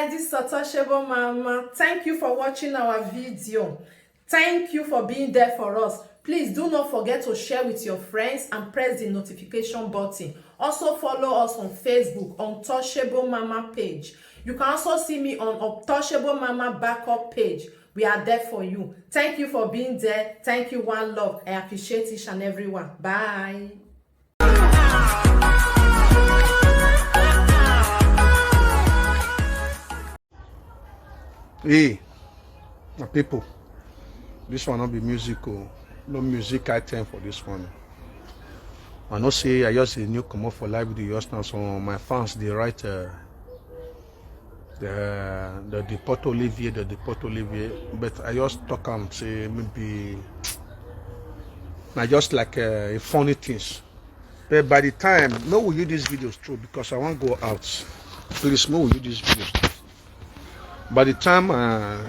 guys, this is Untouchable Mama. Thank you for watching our video. Thank you for being there for us. Please do not forget to share with your friends and press the notification button. Also follow us on Facebook, Untouchable Mama page. You can also see me on Untouchable Mama backup page. We are there for you. Thank you for being there. Thank you, one love. I appreciate each and everyone. Bye. Hey, my people, this one not be musical, no music item for this one. I know say I just a new come up for live video just now, so my fans they write the Deporte Olivie, but I just talk and say maybe I just like a funny things. But by the time, no will you this videos through because I won't go out. Please, no will you this videos through. By the time I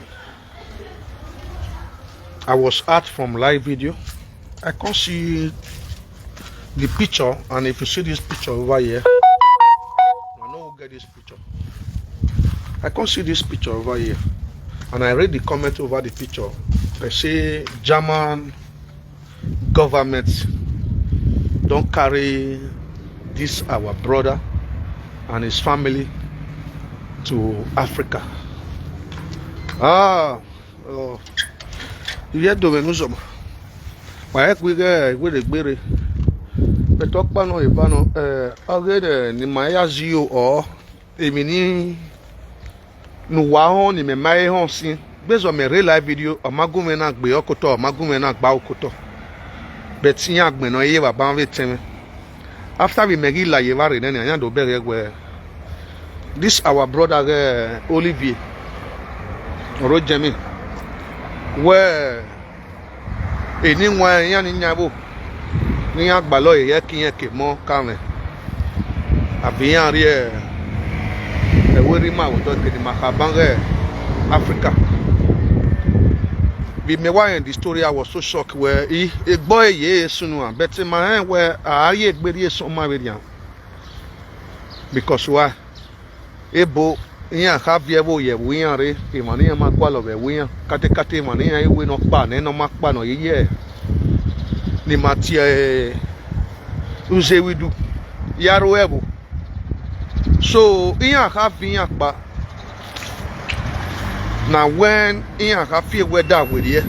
was out from live video, I can see the picture, and if you see this picture over here, I know who get this picture. I can see this picture over here, and I read the comment over the picture. They say German government don't carry this our brother and his family to Africa. Iya doing uzoma. Why we get with the berry? But talk bano ibano. Already ni maya zio or emini nuwaho ni me mai hon sin. Based on my real live video, amagume na gbe okoto, amagume na gba okoto. But siya gbe no ye ba ban veteme. After we megi la ye vare nene anya do bere gwe. This our brother Olivie. Rojemi, where anyone yan in Yabo, Niak Baloy, Yakin more coming. I've been here a worry mouth with the Mahabanga, Africa. With me, why in the story I was so shocked where a boy, yes, soon, but in my hand where I yet very so my because why? A boat. Iya havia bo ye wian re e mania makwalo be wian kate mania e we no pa ne no makpa no ye ni matia uze widu yaro ebo so iya havia pa na when iya havia we da we ye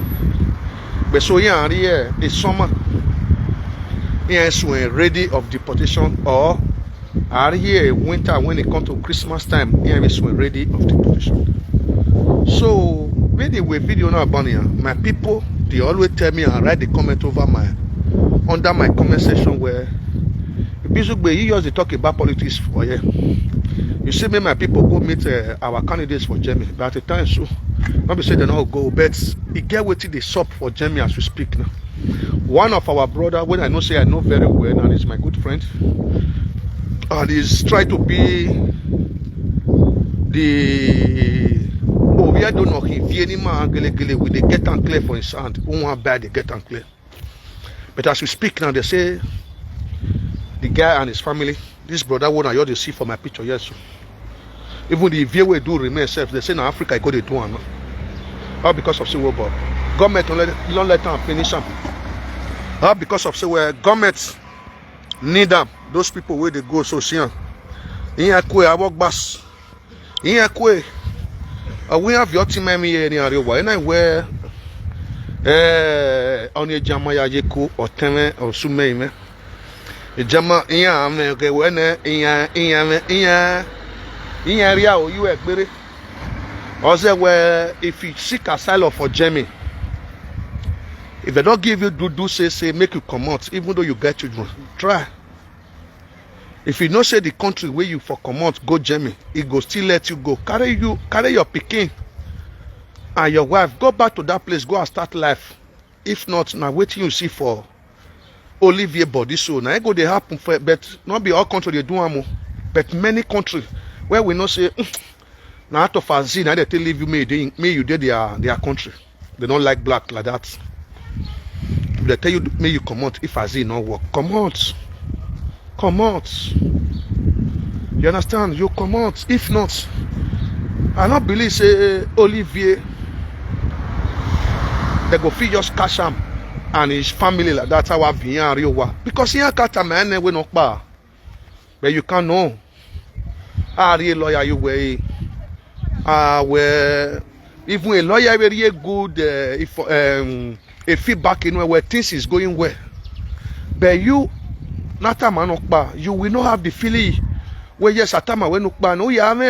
be so iya re e summer iya so ready of deportation or are here winter when it comes to Christmas time. Here is when ready of deportation. So when they were video now about here, my people they always tell me and write the comment over under my comment section where Ibizugbe you just talk about politics for here. You see me, my people go meet our candidates for Germany, but at the time so not be say they not go, but it get waiting the sub for Germany as we speak now. One of our brother, when I know very well, and he's my good friend. And he's trying to be the we don't know if any man with the get and clear for his hand. Who want bad the get and clear. But as we speak now, they say the guy and his family, this brother one I already see for my picture, yes. Even the view we do remain safe, they say in Africa I go to do one. All because of civil war. Government don't let them finish them. All because of civil government need them. Those people where they go so soon. In a quay, I walk bus. In a quay, we have your team here in area. And I wear on a Jamaya Yeko or Teme or Sume. A Jama in America, when in area or you at Berry. Also, where if you seek asylum for Jamie, if they don't give you do say make you come out, even though you get children, try. If you not say the country where you for come out, go Germany, it go still let you go. Carry your pikin and your wife, go back to that place, go and start life. If not, now waiting you see for Olivie body so now it go they happen for, but not be all country they do more. But many countries where we not say now out of Asylum, now they tell you may you did their country. They don't like black like that. They tell you may you come out if Asylum not work. Come out. Come out. You understand? You come out. If not, I don't believe say Olivie they go fit just cash him and his family like that. How I be and real because he ain't got a man we no bar. But you can't know. Ah, real lawyer you were. Where even a lawyer very good if a feedback in where things is going well. But you not a man of bar, you will not have the feeling where yes at time when ukba no ya me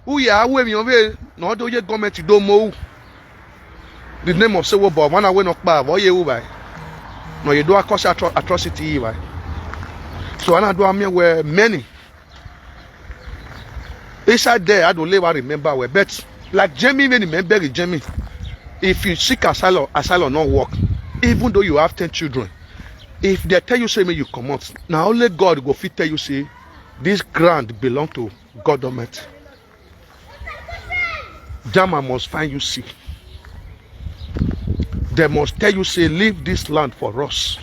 who ya we mi over no do ye government do mo the name of say wo bo man we no kpa bo ye wo by no you do a cause atrocity by so I do am where many inside there I don't remember where but like Jamie when remember Jamie if you seek asylum not work even though you have 10 children if they tell you say me you come out now only God go fit tell you say this ground belong to government. Jama must find you sick. They must tell you say leave this land for us.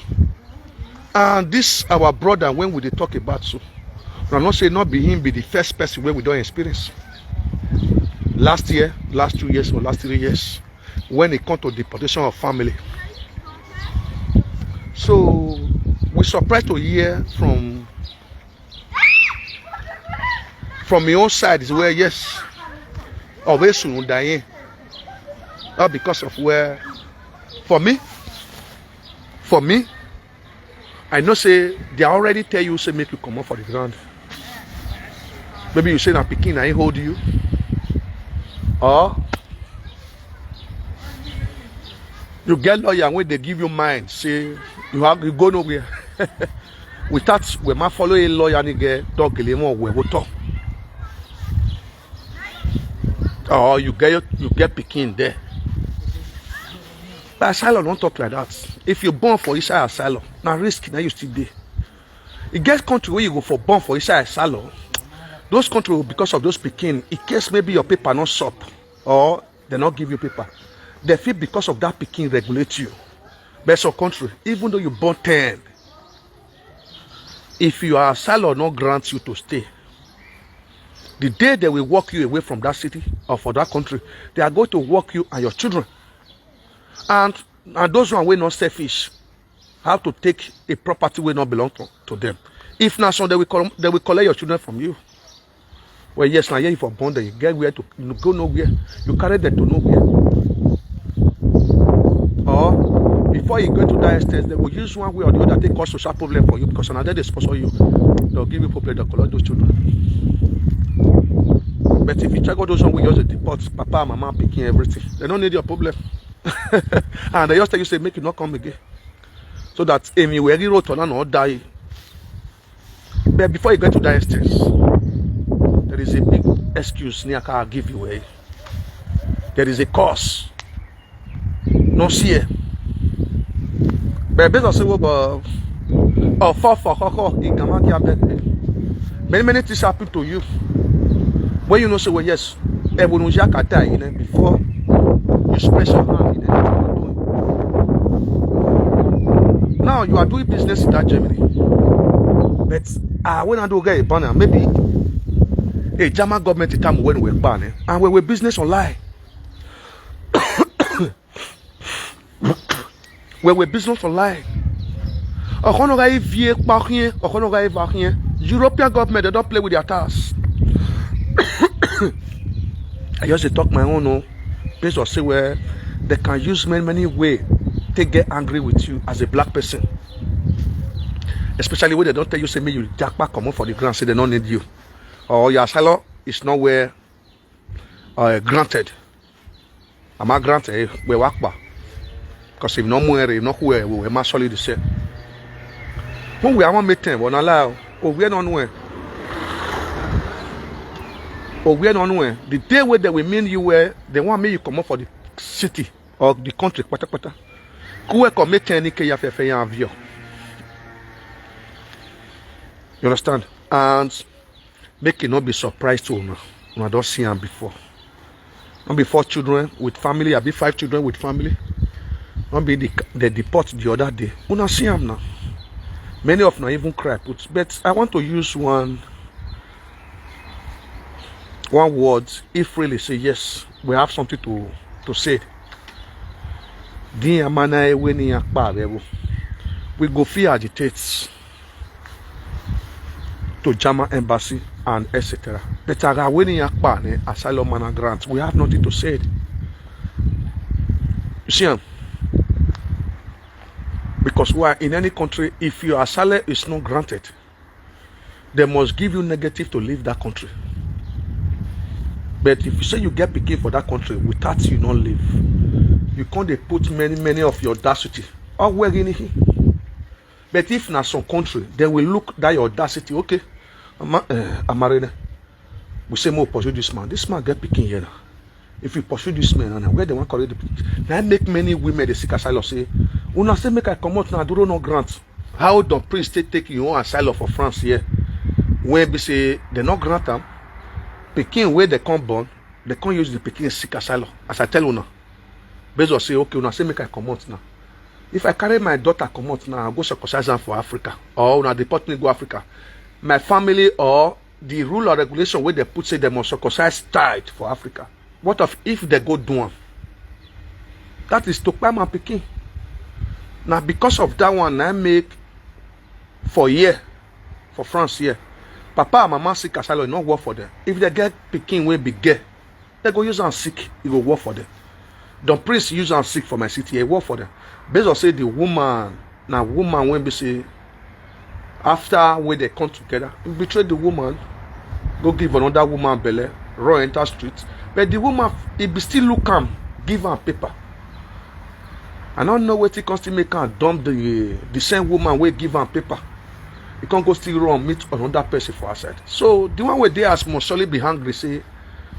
And this our brother when we dey talk about so I'm not saying not be him be the first person where we don't experience. Last year, last 2 years or last 3 years when it comes to deportation of family. So we surprised to hear from your own side is where yes, always soon dying. Not because of where for me, I know say they already tell you say make you come up for the ground. Maybe you say na pikin I hold you. Or you get lawyer when they give you mind, say you go nowhere. Without we might follow a lawyer and get dog we talk. Or you get picking there. But asylum don't talk like that. If you're born for inside asylum, now risk now you still there. It gets country where you go for born for inside asylum. Those countries because of those picking, in case maybe your paper not sup or they not give you paper, they feel because of that picking regulate you. But some country, even though you born 10, if your asylum not grant you to stay, the day they will walk you away from that city or for that country, they are going to walk you and your children. And those one will not selfish have to take a property will not belong to them. If not so, they will collect your children from you. Well, yes, now here you for born there, you get where to go nowhere, you carry them to nowhere. Or before you go to that extent, they will use one way or the other to cause social problem for you because another they sponsor you, they'll give you problem, they'll collect those children. But if you check out those one, we just deport papa, mama, picking everything. They don't need your problem. And they just tell you say make you not come again. So that if you were wrote on or die. But before you get to that extent, there is a big excuse I'll give you away. There is a cause. No see. But based on say what many things happen to you. When you know say well yes, before you spread your hand in now you are doing business in that Germany. But when I do get a banner, maybe a German government time when we're banning and we business online. When we business online. European government they don't play with their tasks. I just talk my own no based on say where they can use many ways to get angry with you as a black person. Especially when they don't tell you say me you jack back come on for the ground, say they don't need you. Or your asylum is not where granted. I'm not granted we work back. Because if no more if not where we must solid the same. When we are meeting, we not allow or we are not where. Or we are not where. The day where they will mean you where they want me you come up for the city or the country pata. Who come meet any view. You understand? And make it not be surprised to you. I don't see them before. Not be 4 children with family, I be 5 children with family. Not be they deport the other day. You don't see them now. Many of them even cry. But I want to use one one word, if really say yes, we have something to say. We go feel agitate to German embassy and etc. But asylum and grants, we have nothing to say. You see, because we are in any country, if your asylum is not granted, they must give you negative to leave that country. But if you say you get picking for that country without you not leave, you can't put many of your audacity. Or where in it. But if na some country, they will look that your audacity. Okay, Amarene, we say more pursue this man. This man get picking here now. If you pursue this man, and where they want to correct the now make many women they seek asylum say, una say make I come out now, do no grant. How the prince take your own asylum for France here? When we say they not grant them, picking where they come born, they can't use the picking seek asylum. As I tell you now, based on say okay, una say make I come out now. If I carry my daughter come out now, I go circumcise them for Africa, or una deport me go Africa, my family or the rule or regulation where they put say they must circumcise child for Africa. What if they go do one? That is to buy my picking. Now because of that one, I make for year for France here. Papa and mama sick asylum, not work for them. If they get picking will be gay, they go use and sick, it will work for them. The prince use and sick for my city, it work for them. Based on say the woman, now woman when be say after when they come together, betray the woman, go give another woman belly, raw enter street. But the woman, if be still look am, give her paper. I don't know what he can still make her dump the same woman will give her paper. You can't go still run meet another person for outside. So the one where they ask must surely be hungry, say,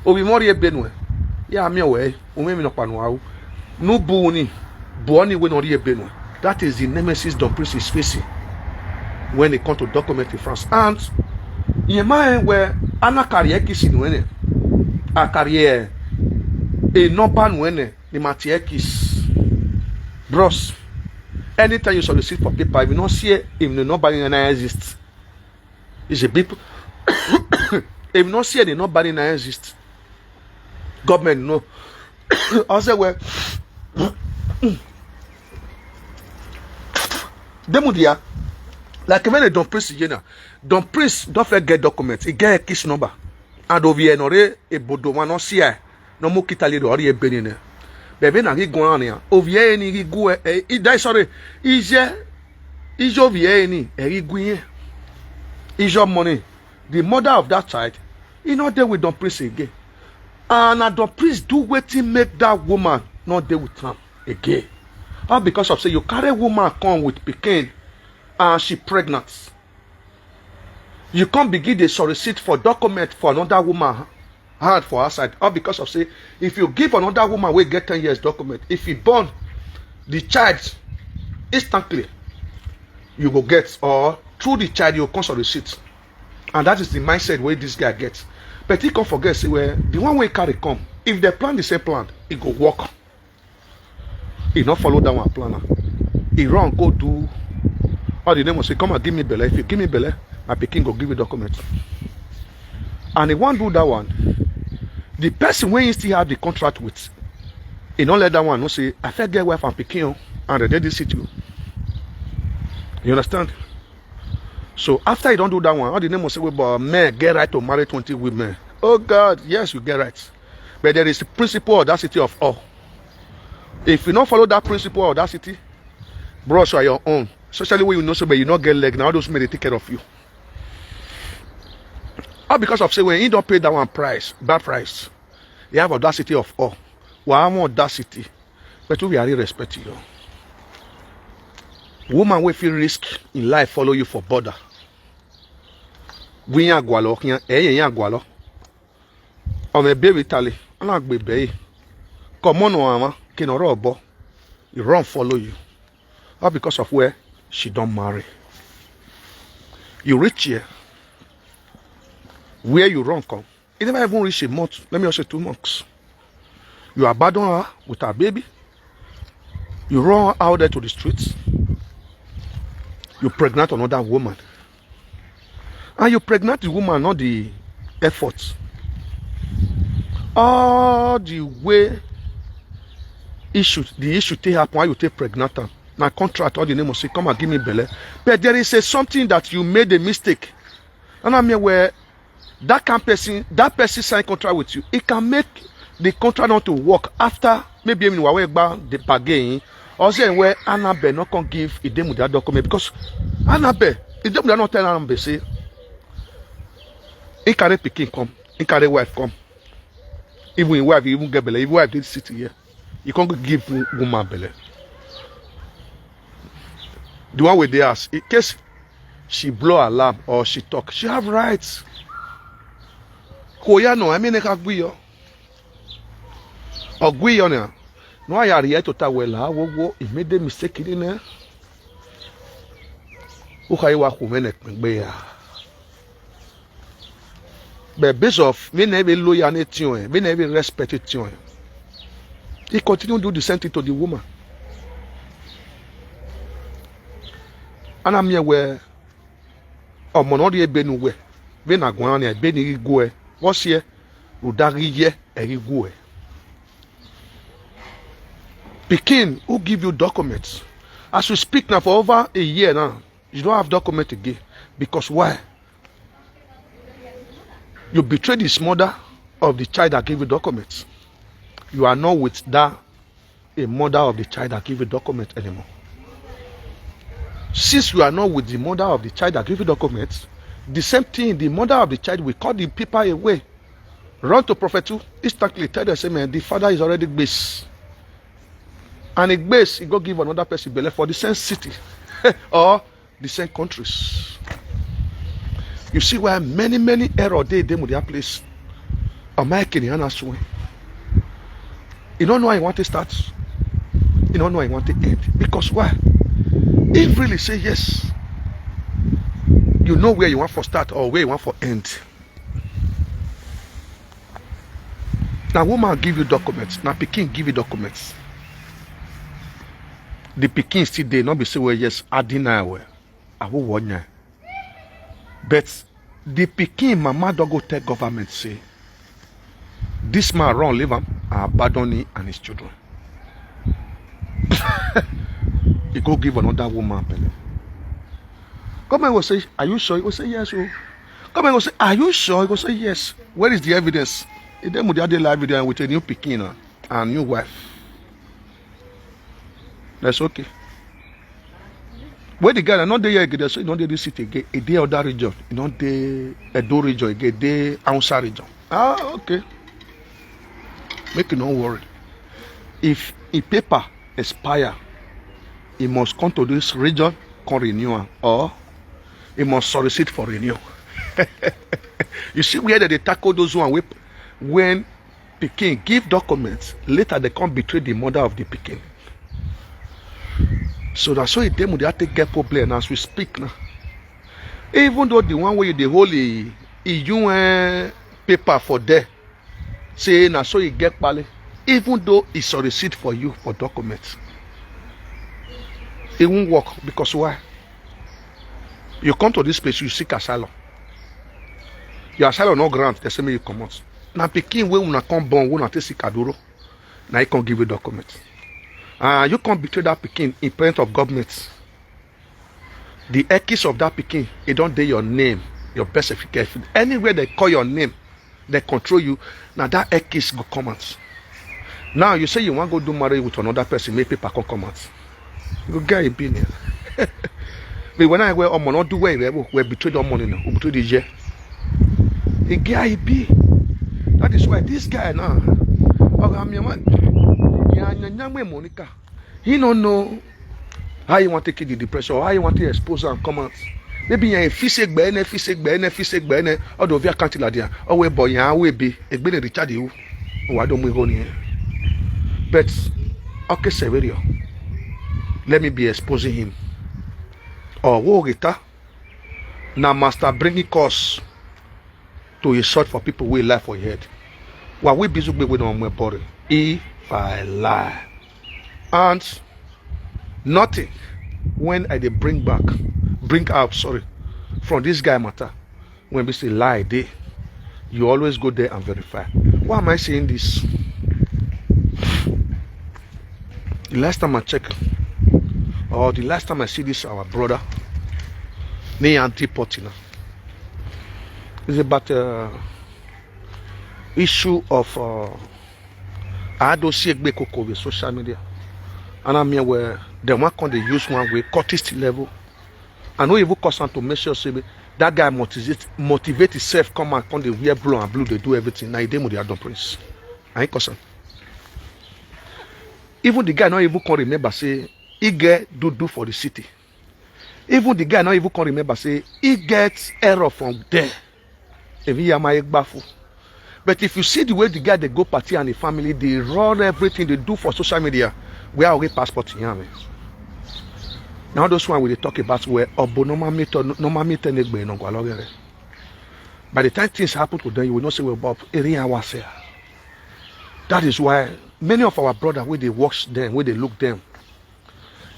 oh we more benwe. Yeah, I'm away, me no panwa. No boni we not benwe. That is the nemesis the prince is facing when they come to document in France. And in mind where Anna carrière kissing when a carrière a no ban when the matière kiss bros. Anytime you solicit for paper, if you not see it, if you not buying an exist, it's a big. If you not see it, not buying an exist. Government no. Also where demudia like when they don't press again, don't press, don't forget documents. It get a kiss number, and over here no re a bodo one no see no more kitali or a benine. Bebe na go on here. Ovie ni go e sorry. Is ovie ni e go is your money. The mother of that child, you know they will don't priest again. And the priest do wetin make that woman not there with him again. All because of say you carry woman come with pikin and she pregnant. You can't begin the solicit for document for another woman hand for her side, or because of say if you give another woman we get 10 years document, if he born the child instantly you go get, or through the child you come solicit. And that is the mindset where this guy gets. But he can't forget say where the one way carry come, if they plan the same plan, it go work. He not follow that one planner. He run go do all the name will say come and give me belly. If you give me belly, my pikin go give you document. And he won't do that one. The person when you still have the contract with, he don't let that one no say, I feel get wife and pikin and they did this to you. You understand? So after you don't do that one, all the name will say, well, but men get right to marry 20 women. Oh God, yes, you get right. But there is the principle of audacity of all. If you don't follow that principle of audacity, bro, so are your own. Especially when you know so, but you not get leg, now those men they take care of you. All because of say when you don't pay that one price, bad price, you have audacity of all. Well, I'm audacity, but we are respecting you. Woman will feel risk in life follow you for border. We ain't gualo, ain't gualo. On a baby tally, I'm not baby. Come on, mama, can rob, you run follow you. All because of where she don't marry. You reach here. Where you run come, it never even reach a month. Let me also say 2 months. You abandon her with her baby. You run out there to the streets. You pregnant another woman. And you pregnant the woman, not the effort. all the way the issue take happen, why you take pregnant am. Na contract all the name of say come and give me belle. But there is something that you made a mistake. And I mean where that person sign contract with you, it can make the contract not to work after maybe even the bargain or say where Annabelle not can give Idemu that document because Annabelle Idemu not tell Annabelle say he carry pikin come, he carry wife come. Even wife even get belle, even wife did sit here. You can't give woman belle. The one with the ass, in case she blow alarm or she talk, she have rights. Koya no, I mean ka gwiyo. O gwiyo na. No aya ri to ta wela wo e made a mistake ni na. O kai wa ku mene pengbe ya. But based of me na be loyal na tion, me na be respect tion. He continue to do the same thing to the woman. And I'm here where monodi ebe nu we be na gwan na ebe ni go e what's here udari ye e go e pikin who give you documents as we speak now for over a year now you don't have document again because why you betrayed the mother of the child that gave you documents. You are not with that a mother of the child that gave you documents anymore. Since you are not with the mother of the child that gave you documents, the same thing, the mother of the child will call the people away. Run to Prophet 2, instantly tell them, say, man, the father is already base. And a base, he go give another person belle for the same city or the same countries. You see why many errors they with their place. American swing. You don't know how you want to start. You don't know how you want to end. Because why? If really say yes, you know where you want for start or where you want for end. Now woman give you documents. Now pikin give you documents. The pikin still there, not be say well yes, I deny well. I will warn you. But the pikin mama don't go tell government say this man run leave him and abandon him and his children. He go give another woman belly. Government will say, are you sure? He will say yes. Oh. Government will say, are you sure? He will say yes. Where is the evidence? He then would the evidence with a new pikin and new wife. That's okay. Where the guy not there again, so you don't this city again, a day other region, you know the Edo region again, the Ansa region. Ah, okay. Make you no worry. If a paper expire, it must come to this region, come renew, or it must solicit for renewal. You see where they tackle those one when Pikin give documents, later they come betray the mother of the Pikin. So that's why they have to get problem as we speak now. Even though the one where the whole EU paper for there, say now so you get pale, even though it's a receipt for you for documents, it won't work because why? You come to this place, you seek asylum. Your asylum no grant, they say me you come out. Now Pikin when una come born, when una take seek aduro, now he can give you documents. You can't betray that Pikin in front of government. The echoes of that Pikin, it don't do your name, your birth certificate. Anywhere they call your name, they control you. Now that echoes go come out. Now you say you want to go do marriage with another person, make people come out. You go get a opinion. But when I wear on not do we betray the money now, we betray the year. The guy be. That is why this guy now. Monica, he don't know how you want to take the depression or how you want to expose and come out. Maybe you're a physic bene, or the via cantiladia, or we boy, ya will be a bit of the chadu. Why don't we go near? But okay, Severio, let me be exposing him. Or Wogita, now master bringing course to a short for people we lie for your head. While we Ibizugbe with on my body. If I lie. And nothing when I dey bring out from this guy matter when we say lie they You always go there and verify. Why am I saying this? The last time I checked, or the last time I see this, our brother, me and Deporte now, it's about issue of I don't see Ibizugbe Koko with social media, and I mean where the one can they use one with cultist level. I know even cause to make sure say that guy motivate himself, come and come the wear blue and blue, they do everything. Now he demo the Adon Prince. I ain't cause. Even the guy not even can remember say he get do for the city. Even the guy not even can remember say he gets error from there. If he am baffle. But if you see the way the guy they go party and the family, they run everything they do for social media, we are already passport in here. Now those one we talk about where obo normal meet negbe no go along. By the time things happen to them, you will not say well Bob area was here. That is why many of our brothers where they watch them, where they look them.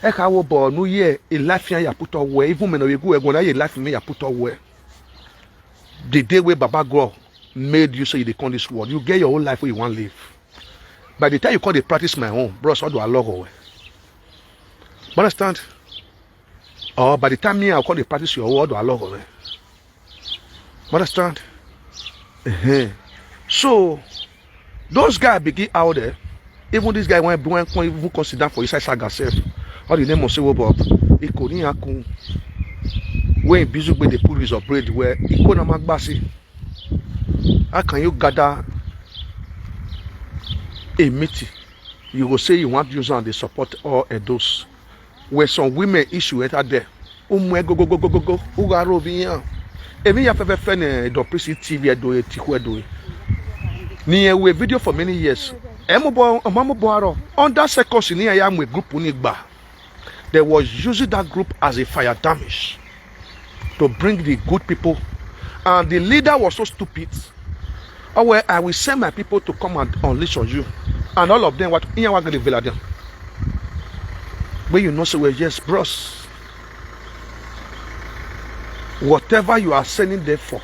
Eka wo bo no year a life ya put away, even when we go a life me ya put away. The day where Baba God made you so you come this world, you get your own life where you want to live. By the time you call the practice my own, bros, what do I log away? Understand? Or by the time me I call the practice your own, what do I log away? Understand? So those guys begin out there. Even this guy won't even consider for his saga self. Or the name of say Bob. He could not happen. When Ibizugbe the police of bread where he could not magbasi. How can you gather a meeting? You will say you want to use on the support or a dose. Where some women issue enter there. Go. Ugaro vian. Emi ya fefe fene Deporte TV do e tiku do. Ni a video for many years. Under seconds in here with group Unigba. They was using that group as a fire damage to bring the good people. And the leader was so stupid. Oh well, I will send my people to come and unleash on you. And all of them what in your them. But you know say well, yes, bros. Whatever you are sending them for.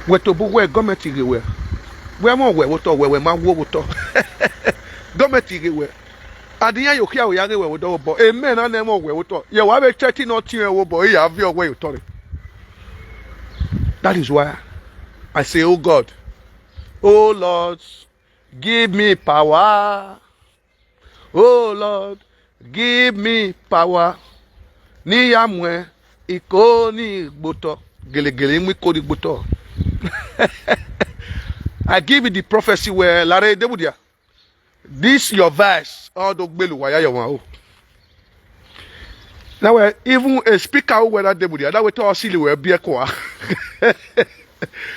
Where to where government where. Where more where man wo government where. Adiyan you hear we are we do but amen and them where to. Yeah, we have 30 not wo boy you have your way to. That is why I say, oh God, oh Lord, give me power. Oh Lord, give me power. Ni yamwe ikoni boto gelegele mi kodi boto. I give you the prophecy where Lare Debudia. This your verse. All the gbelu waya your one. Now even a speaker where that Debudia. That way to silly where be a kwa.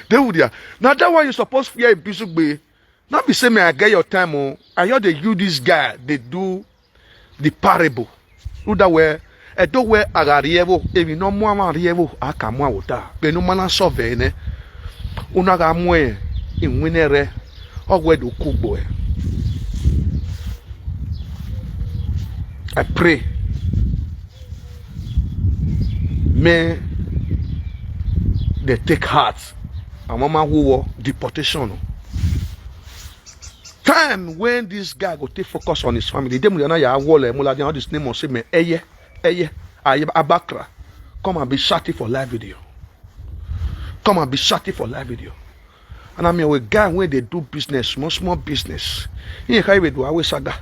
Debudia. Now that one you supposed to hear Ibizugbe. Not be saying I get your time on. I hear they you this guy. They do the parable. Do that where I do where agariyevo. Evi no mo amariyevo akamwa wota. Be no mana sove ne. Unaga mwe. In winere or where do cook boy. I pray. May they take heart. And mama who were deportation. Time when this guy go take focus on his family. Them will ya wall mula all this name or say me eye abakra. Come and be shouting for live video. Come and be shouting for live video. And I mean, with guy when they do business, small business. He can't even do away saga.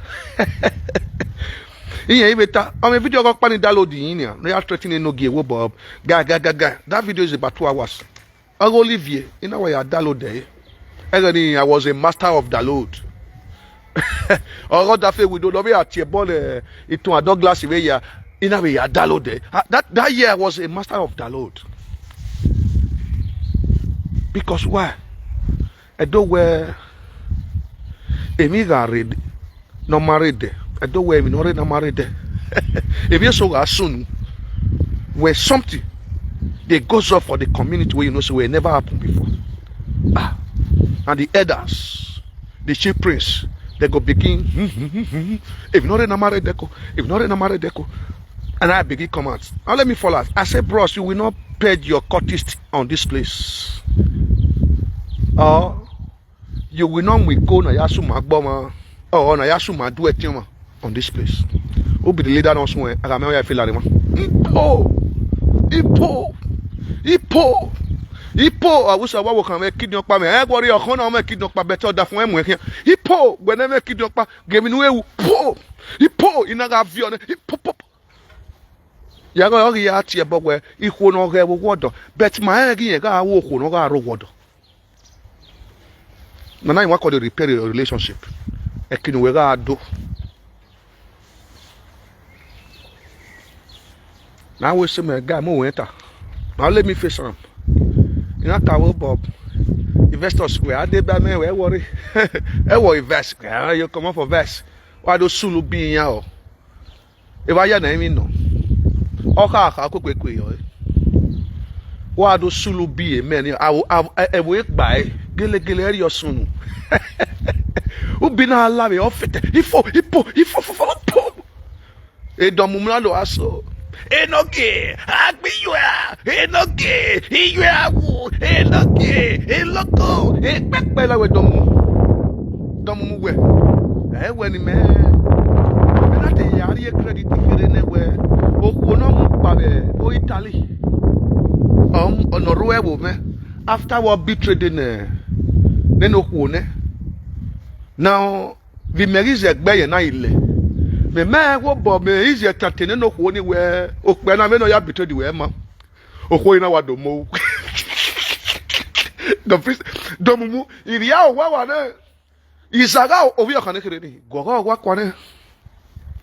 He even I'm a video got pani download the India. They are threatening no give Bob. Guy. That video is about 2 hours. Olivie, you know why I download there. I was a master of download. Or that we don't know where at your ball into a Douglas way. In a way, I download there. That year I was a master of download. Because why? I don't wear a married, no married. I don't wear me no married. If you so as soon where something they goes up for the community where you know so where it never happened before. And the elders, the chief prince, they go begin if not in a married deco, if not in a married deco. And I begin commands. Now let me follow. I say, bros, you will not pay your courtist on this place. or you will not go na yasuma gboma or na yasuma do etioma on this place. Who be the leader no so I remember I feel like Ipo, I wish I was going to kidnap me. I worry your corner, make kidnap better than from him. Ipo, whenever kidnap, give me no Ipo, in a avion, Ipo. Yago Yati about where he will not have water, but my again, I walk on no water. Now I want to repair your relationship. I can do. Now we see my guy more winter. Now let me face him. You know, Tower Bob. Investors square. I did by me. Where worry? I will invest. You come up for vest. Why do Sulu be in y'all? If I hear name, no. Okay, I could quick. Why do Sulu be a man? I will buy. Gile your son. Who been a lave off it? Ifo. E domumlado aso. Enoke, agbi yua, enoke, iyawu, enoke, eloko, pepe la we domu we. We ni me na te yari credit kere ne we. O kono mu pa be o Italy. Onoruwe wo me after what betrayed ne no ko ne. Now vi merize gbe ye na ile. Me wo bo me is ya tatene no ko ni we okpe na me no ya betrayed we ma okwo ina wa do mo the first domumu iria o wa na isaga obi o kan kere ni gogo wa kwa ne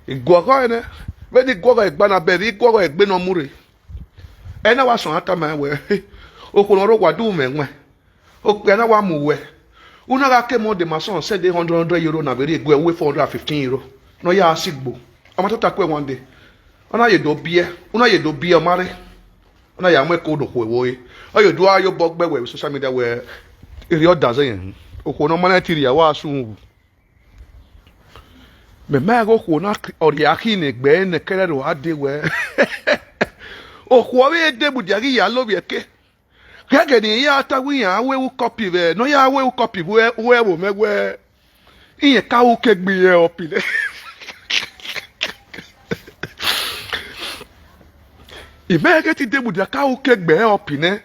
igogo ne we di gogo egba na be di gogo egbe no mure ena wa so ata ma we okwo ro wa du me nwe okpe na wa mu we una ga ke mo de mason say de 100 euro na be egwe we 415 euro. No ya asigbo. Amato takwe one day. Ona ye do bie mare. Ona ya mwe ko do ko ewo. Ayo do ayo bogbe we social media we iri odaze yen. Okwo no mana tiri ya wa asu. Me go ko na ori aki ne gbe ne kere ro ade we. Okwo we de budiari ya lo bi eke. Kage ni ya tawi ya we copy we. No ya we copy we wo megwe. Iye ka o kegbe ye opile. Imagine they would car cake bear up in it.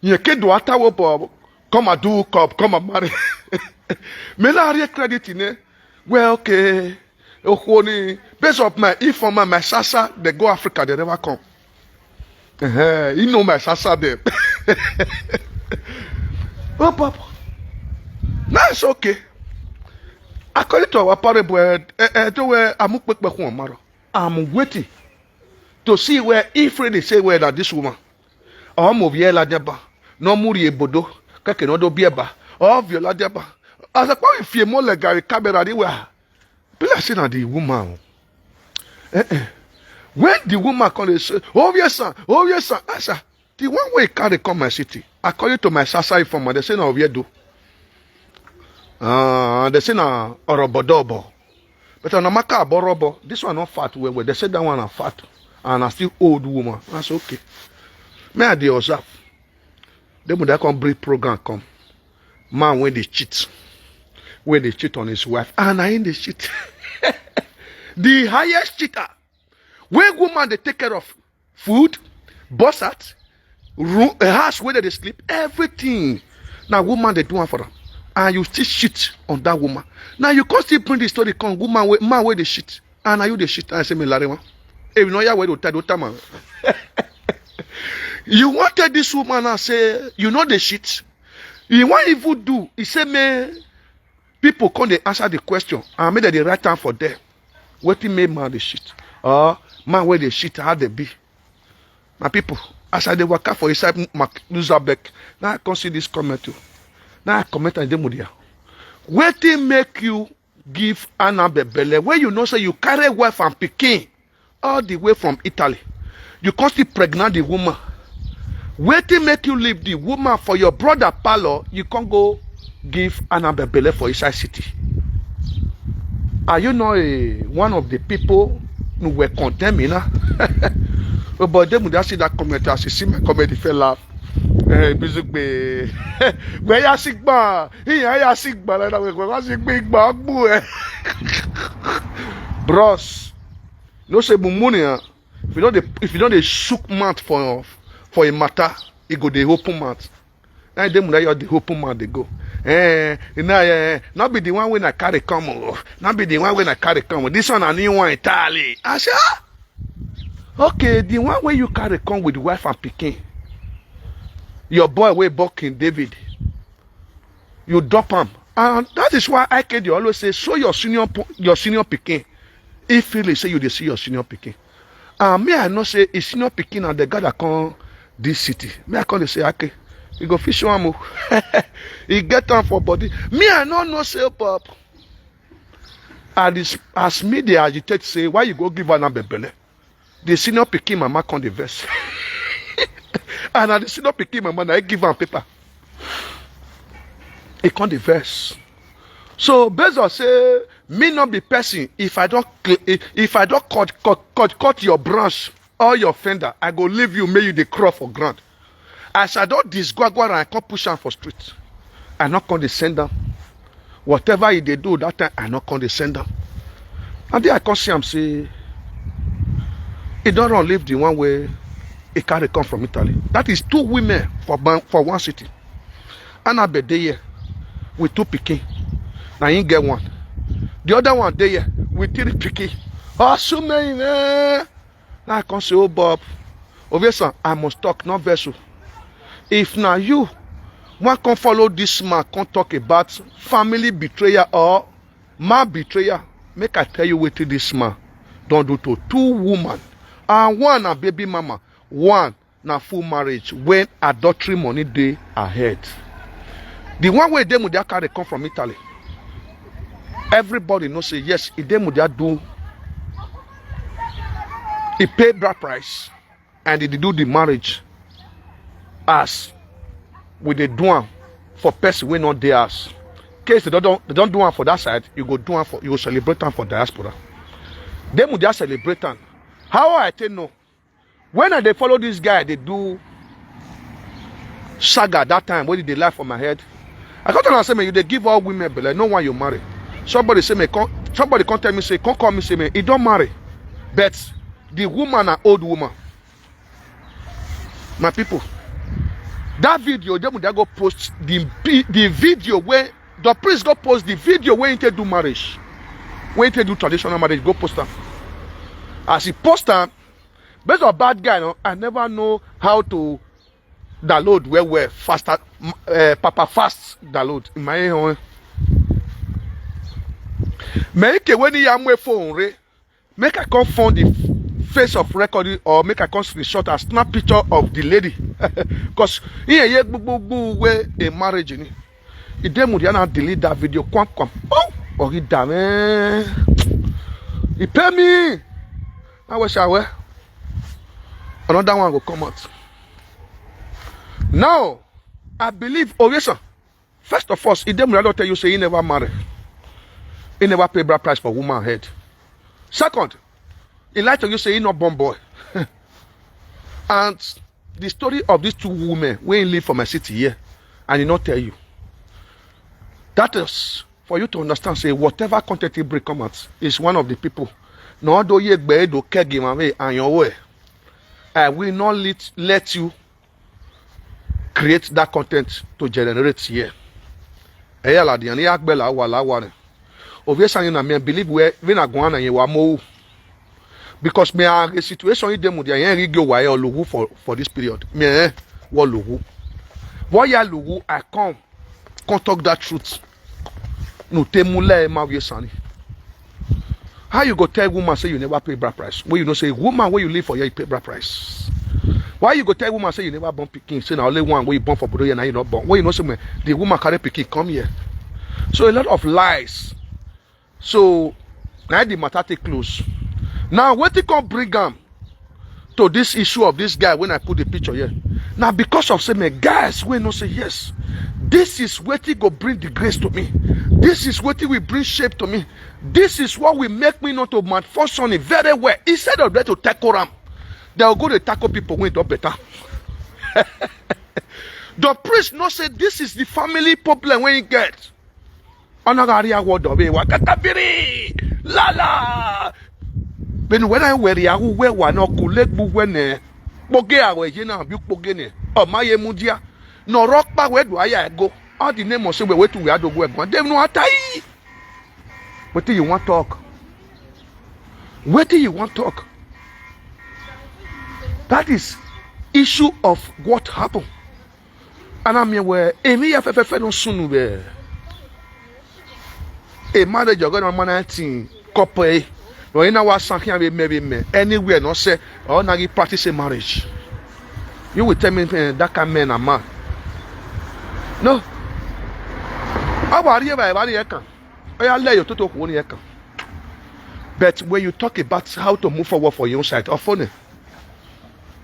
You can't do a tower bob. Come and do cup, come and marry. Melania credit in it. Well, okay. Oh, honey, based off my informer, my sasa, they go Africa, they never come. You know my sasa there. Oh, Papa. Now it's okay. According to our parable, I'm waiting to see where Ifre they say where that this woman or Moviela Deba, no Muri Bodo, Kakenodo Bieba, or Viola Deba. As a point if you more like Gary Cabera, they were blessing at the woman. When the woman called say, oh yes, sir, I said, the one way carry come my city. According to my Sasa informer, they say no Viedo. They say na Orobodobo. But on a Maka Borobo, this one not fat where they say that one are fat. And I still old woman. That's okay. May I observe? Then when that come breed program come, man when they cheat on his wife, and I in the cheat. The highest cheater. When woman they take care of food, bus at, room, a house where they sleep, everything. Now woman they do one for them, and you still shit on that woman. Now you can't still bring the story come woman man where they shit, and are you the shit? I say me Larima. If you know your way to tell man. You wanted this woman and say, you know the shit. You want even do, he say me people come they answer the question and made the right time for them. What he made man the shit? Or man where the shit how they be. My people, as I they work out for inside Luzabek, now I can see this comment too. Now I comment on them with you. What he make you give Anna Bebele where you know say you carry wife and pikin all the way from Italy. You can't still pregnant the woman. Waiting make you leave the woman for your brother Palo, you can't go give Anna Bebele for inside city. Are you not one of the people who were condemning her? But then when I see that comment, I see my comment, if I laugh. Ibizugbe. Where ya sigma? Here ya sigma. Like that. Where sigma igba. Bros. No say mumuni. If you don't dey shook mouth for a matter, it go dey open mouth. Now them that the open mouth they go. Not be the one when I carry come. Not be the one when I carry come. This one a new one entirely. I say, okay, the one where you carry come with wife and pikin. Your boy way bucking David. You drop him. And that is why I can always say, show your senior pikin. If really say you dey see your senior pikin. Me I know say a senior pikin and the guy that come this city. Me I come say, okay, you go fish one. He get on for body. Me I know say pop. And as me they agitate say, why you go give her number belle? The senior pikin mama come the verse. And at the senior pikin mama, I give her paper. He come the verse. So based on say, me not be person. If I don't cut your branch or your fender, I go leave you. May you the crop for ground. As I don't disgwagwa and I can't push them for street, I not come to send them. Whatever they do that time, I not come to send them. And then I can see him say, it don't leave the one way a carry come from Italy. That is 2 women for one city. And I be there with 2 pikin. Now you get one. The other one there with 3 pikin. Oh, so many. Now I can say, oh Bob, obviously I must talk, not vessel. If now you want to follow this man, can't talk about family betrayal or man betrayal, make I tell you what this man don't do to 2 women. And one a baby mama, one na full marriage when adultery money day ahead. The one way them with their car they come from Italy. Everybody knows say yes, if them with their do he pay bride price and they do the marriage as with the do one for person we not theirs. Case they don't do one for that side, you go do one for you celebrate them for diaspora. Them with their celebrating. How I tell no? When they follow this guy, they do saga that time. What did they lie for my head? I can't understand me. They give all women, but like no one you marry. Somebody say me, somebody can't tell me say, can't call me say me. He don't marry, but the woman an old woman. My people, that video they go post the video where the priest go post the video where they do marriage, when they do traditional marriage, go post them. As he post them. Based on bad guy, no, I never know how to download where faster, papa fast download in my own. Make when you am phone, make I come find the face of recording or make I come screenshot a snap picture of the lady, because here where a marriage in it. If them would not delete that video, come, oh, he damn, he pay me. I wish I were. Another one will come out. Now, I believe, oh yes sir, first of all, if them will tell you say he never marry. He never pay bride price for woman head. Second, he like to you say he not born boy. And the story of these 2 women when he live for my city here, and he not tell you. That is for you to understand, say whatever content he bring come out is one of the people. No do ye be do kegi mame and your way. I will not let you create that content to generate here. Eyala di ani akbela wala wane. Obviously na me believe we na go na ye wa mo. Because me a situation in them dey yan rigio wa e logu for this period. Me wo logu. Wo ya logu I come talk that truth. No temule ma we sani. How you go tell woman say you never pay bride price? When you know say woman where you live for here you pay bride price. Why you go tell woman say you never born pikin? Say na only one where you born for Bodo and now you not born. When you know say the woman carry pikin come here. So a lot of lies. So now the matter take close. Now what they come bring am to this issue of this guy when I put the picture here. Now because of say me guys we know say yes. This is what he go bring the grace to me. This is what he will bring shape to me. This is what will make me not to malfunction very well. Instead of that to tackle them, they'll go to tackle people when it don't better. The priest not say this is the family problem when you get. Anagaria wodobe wakakabiri lala. Ben when I wear yahu we wana kulegbu wene poge awe jina bi poge ne. O maye mudia. No rock pa where do I go? All the name of say we to we adogo egbon. Dem no atai. What do you want talk? Where do you want talk? That is issue of what happened. And I mean where Emi FFF no sunu be. A marriage you're going to manage couple. No, you know what something maybe anywhere no say or na practice a marriage. You will tell me that can man and man. No. How about you by can? I let you to talk one year. But when you talk about how to move forward for your side, or funny.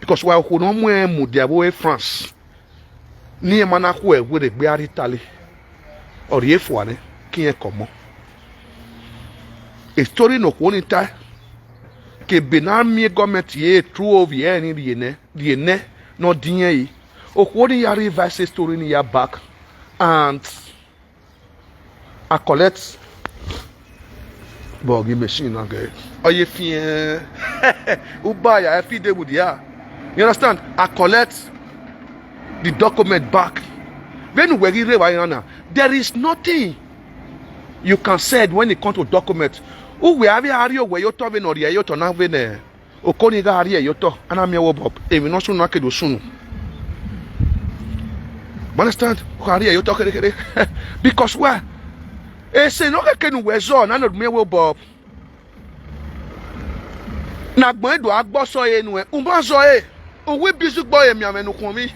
Because while who no more move their way France, near Manakwe with a bear Italy or the F1 can't come. A story no one time que benami government ye true of ye any the no dinye o kwoni ya reverse story ni ya back and I collect bogi machine again. Oh ye fien uba ya every day with ya. You understand? I collect the document back. When we there is nothing you can say when it comes to document. We have a where you're talking or you're talking about Okoniga Aria Yoto, and I'm your Bob, a Minosu Nakedo soon. Understand? Aria Yoto, because why? A say no can wear zone, and me will Bob. Nagbo do agboso enwe, umbazoe, we Ibizugbe mi amenu komi.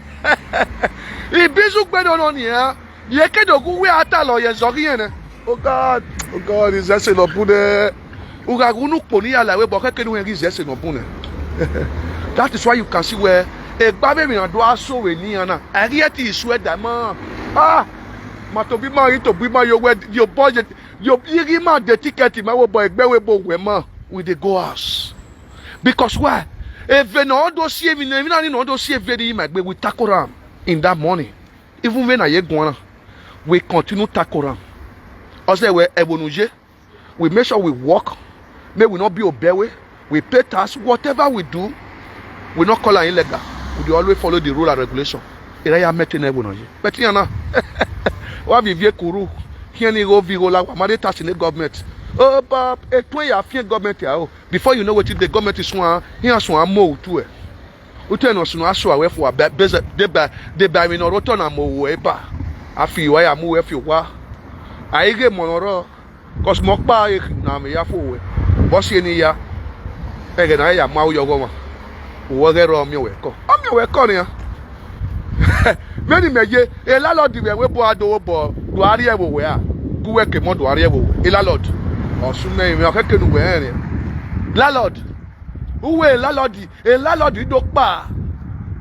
Ibizugbe no nia, ye kedogu we atalo ye zogien. Oh God, is that no pune? Ugagunu poni ala we boke kenu is that no pune? That is why you can see where a baby mi do aso we ni ana. Arieti iswe da man. Ah, matobi ma ito bi ma your budget, your irima the ticket ma wo boy egbe we bo we ma with the go house. Because why? If no do see me no do see very my we tackle am in that morning. Even when I go we continue tackle am. We make sure we walk, may we not be obey, we pay tax, whatever we do, we not call it illegal. We always follow the rule and regulation. But you know, what we view kuru, here ni go vigola, we marry tax in the government. Oh, but a 20-year government before you know what the government is one, here so more to it. We tell us no aso away for a best they buy me no return and more weba. I feel why I move if you wa. I get monoro, cause mokba na me ya fowe. Boss ye ni ya, ege na ya mau yogoma. Uwagero mi weko. Ami weko ni ya. Many meje, a landlord we bo ado bo do ari e wo we a. Gu we ke mo do ari e wo. A landlord. O sunne mi o keke nu we ni. Landlord. Uwe landlord do pa.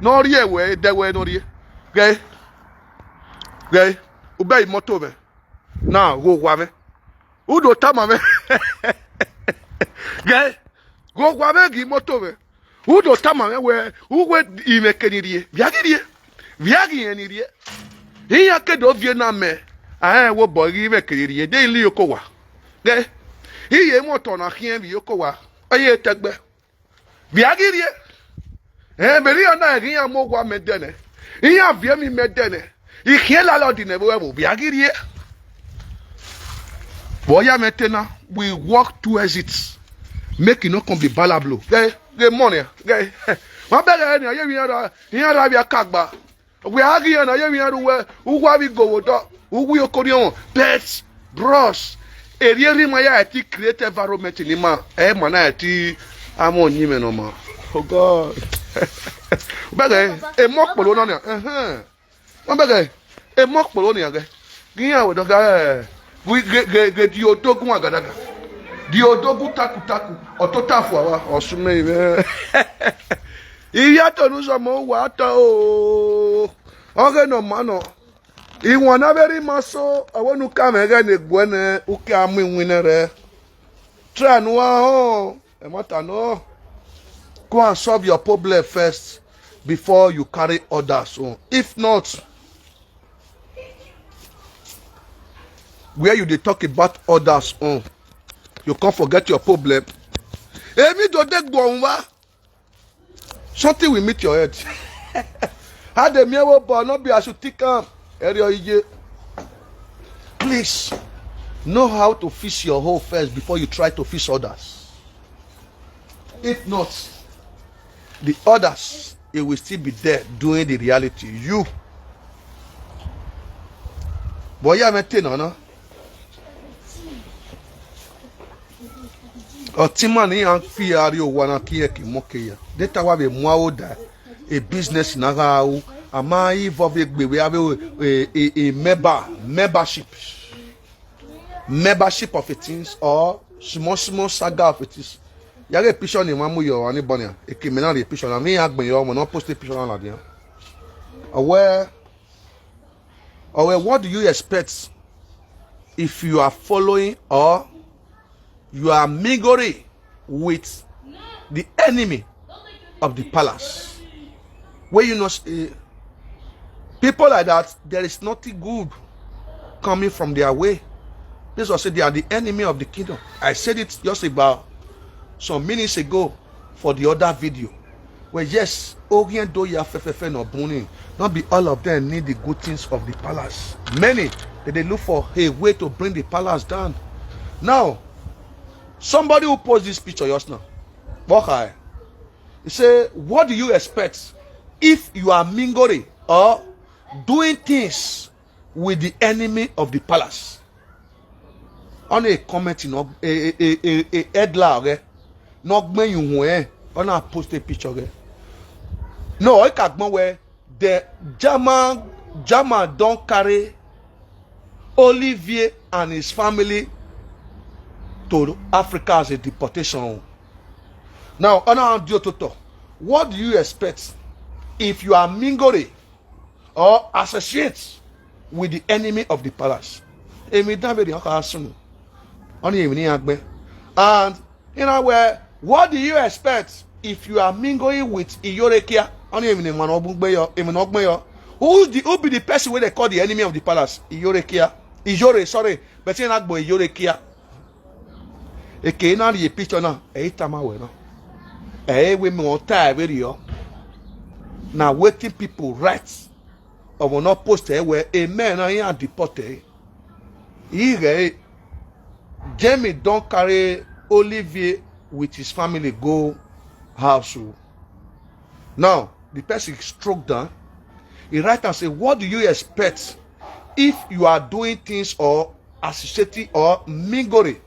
No ri e we de we no ri. Gay. Ube moto me. Now go wame. Who do tama me? Guy, go wame gi moto me. Who do tama me we ime keniri? Viagi eniri. Iya ke do vie na me. Ah wo bogi ime keniri. De li yokowa. Guy, iye moto na hien bi yokowa. Aye tegbe. Viagi rie. Beri ona iya mo gwa medene. Iya vie mi medene. Ihe la lo di ne wo viagi rie. Boya maintenant, we walk towards it. Make it not come be balablo. Get money. My better you have your kagba. We are here now. Who we go who we are pets, bros. A really my create environment in Lima. Manati, I'm on him no more. Oh God. Better a mock Polonia. My better a mock Polonia. Give with the guy. We get the odogun agadaga. The odogun taku ototafu awa osume ibe. Iya to nu so mo wa ta o. Oge no mano. Iwon na very maso awonu ka me ga ne gbone uke amu winere. Try no ho. E mata no. Go and solve your problem first before you carry others on. If not, where you dey talk about others on. You can't forget your problem. Something will meet your head. How the mirror but not be I should take please know how to fix your hole first before you try to fix others. If not, the others, it will still be there doing the reality. You. Boy, you have no? Otimani yang fi ari o wana kieki mokeya. Data wa be mwaoda a business na gao ama involve we have a membership of it things or small saga of it is. Yare picture ni mamu yo ani bonia. E kimena the picture na me agben yo mo no post the picture na dia. Aware what do you expect if you are following or you are mingling with the enemy of the palace? Where you know people like that, there is nothing good coming from their way. This was said they are the enemy of the kingdom. I said it just about some minutes ago for the other video. Where yes, Orient do ya fefe no boning. Not be all of them need the good things of the palace. Many they look for a way to bring the palace down. Now, somebody who posted this picture just now, okay, he say, what do you expect if you are mingling or doing things with the enemy of the palace? On a comment, you know, a headline, not when you went on a posted picture. No, I can't know where the German don't carry Olivie and his family to Africa as a deportation. Now, what do you expect if you are mingling or associate with the enemy of the palace? And you know where? What do you expect if you are mingling with Iyorekia? Who be the person where they call the enemy of the palace? Ijore, sorry, but you're not boy Iyorekia. Ekena the picture now. Tama we no. We me on time video. Now waiting people right. Or will not post where a man are deported. Jamie don't carry Olivie with his family go house. Now the person struck down. He write and say, what do you expect if you are doing things or associating or mingling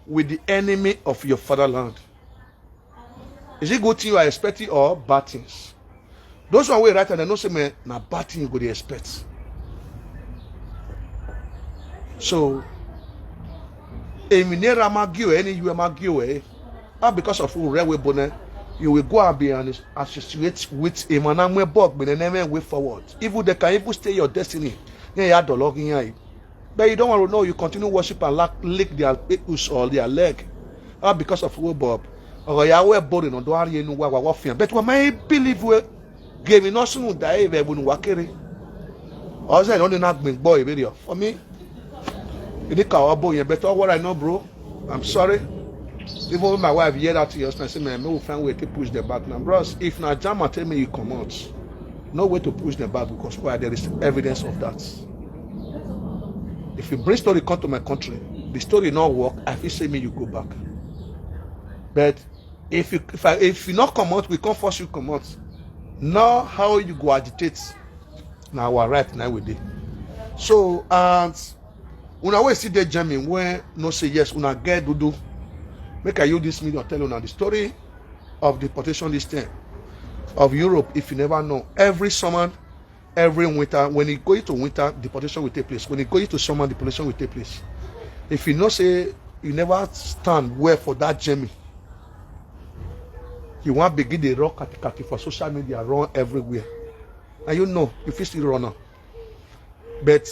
with the enemy of your fatherland? Is it good thing you are expecting or bad things? Those one way right and they don't say man, na bad thing you go to expect. So eminera magio any you magio because of who railway bonnet, you will go and be and associate with a manamwe bog but the way forward. Even they can even stay your destiny. But you don't want to know, you continue worship and lick their ankles or their leg. Because of who Bob. Or Yahweh boring on Doari no Wafia. But when I believe we gave me no soon die when Wakiri. Also, I don't not bring boy video. For me, you think our boy better what I know, bro. I'm sorry. Even when my wife hear that to us, I say, man, no find way to push the back. Now, bros, if na Jama tell me you come out, no way to push the back because why there is evidence of that. If you bring story come to my country, the story not work, I feel say me you go back. But if you not come out, we can't force you come out. Now how you go agitate? Now our right now with it. So and when I always see the jamming where no say yes, when I get to do. Make I use this media tell you now the story of deportation this time of Europe. If you never know, every summer, every winter, when you go into winter, deportation will take place. When you go into summer, deportation will take place. If you know say you never stand well for that journey, you want to begin the raw kati for social media run everywhere. And you know, if you still run now. But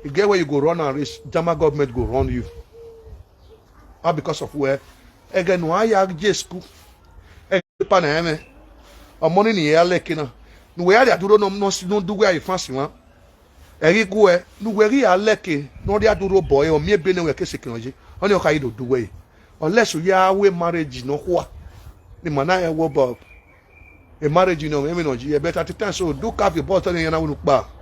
you get where you go run and reach, German government go run you. All because of where again why you are school again or money in the air like no where they do no do where you fancy one eri gwe nuweri aleke no dia duro boy o mi ebe ne we kese kinje oni o ka ido duwe unless ya we marriage no kwa ni mana e wo bo a marriage no me no ji e better to so do cap your boss tell you na unu pa